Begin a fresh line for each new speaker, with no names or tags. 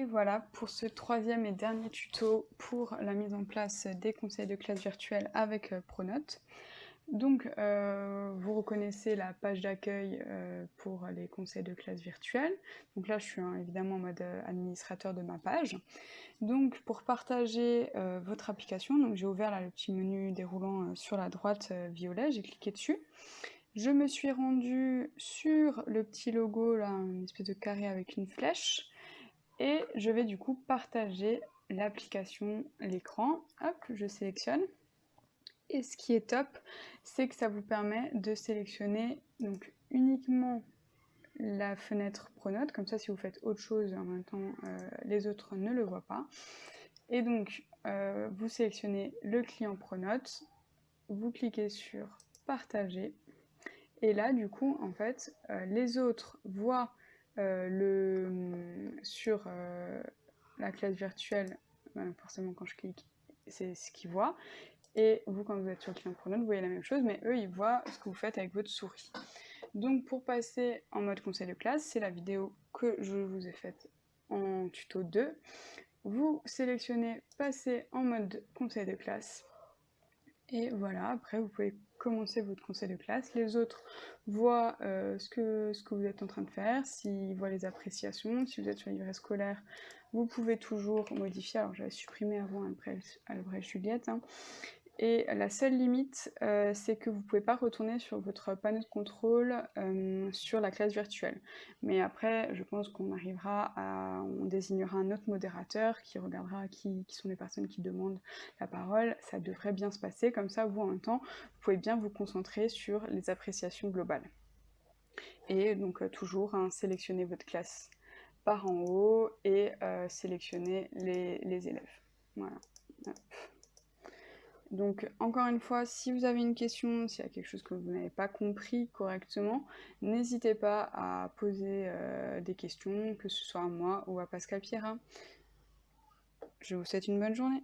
Et voilà pour ce troisième et dernier tuto pour la mise en place des conseils de classe virtuels avec Pronote. Donc vous reconnaissez la page d'accueil pour les conseils de classe virtuels. Donc là je suis évidemment en mode administrateur de ma page. Donc pour partager votre application, donc j'ai ouvert là, le petit menu déroulant sur la droite violet, j'ai cliqué dessus. Je me suis rendue sur le petit logo là, une espèce de carré avec une flèche. Et je vais du coup partager l'application, l'écran. Hop, je sélectionne. Et ce qui est top, c'est que ça vous permet de sélectionner donc uniquement la fenêtre Pronote, comme ça si vous faites autre chose en même temps, les autres ne le voient pas. Et donc vous sélectionnez le client Pronote, vous cliquez sur partager, et là du coup en fait les autres voient sur la classe virtuelle, forcément quand je clique, c'est ce qu'ils voient. Et vous, quand vous êtes sur le client Pronote, vous voyez la même chose, mais eux, ils voient ce que vous faites avec votre souris. Donc pour passer en mode conseil de classe, c'est la vidéo que je vous ai faite en tuto 2. Vous sélectionnez passer en mode conseil de classe. Et voilà, après vous pouvez commencer votre conseil de classe. Les autres voient ce que vous êtes en train de faire, s'ils voient les appréciations. Si vous êtes sur livret scolaire, vous pouvez toujours modifier. Alors j'avais supprimé avant Albrecht Juliette. Et la seule limite, c'est que vous ne pouvez pas retourner sur votre panneau de contrôle sur la classe virtuelle. Mais après, je pense qu'on on désignera un autre modérateur qui regardera qui sont les personnes qui demandent la parole. Ça devrait bien se passer, comme ça, vous, en même temps, vous pouvez bien vous concentrer sur les appréciations globales. Et donc, toujours, sélectionnez votre classe par en haut et sélectionnez les élèves. Voilà. Hop. Donc encore une fois, si vous avez une question, s'il y a quelque chose que vous n'avez pas compris correctement, n'hésitez pas à poser des questions, que ce soit à moi ou à Pascal Pierrat. Je vous souhaite une bonne journée.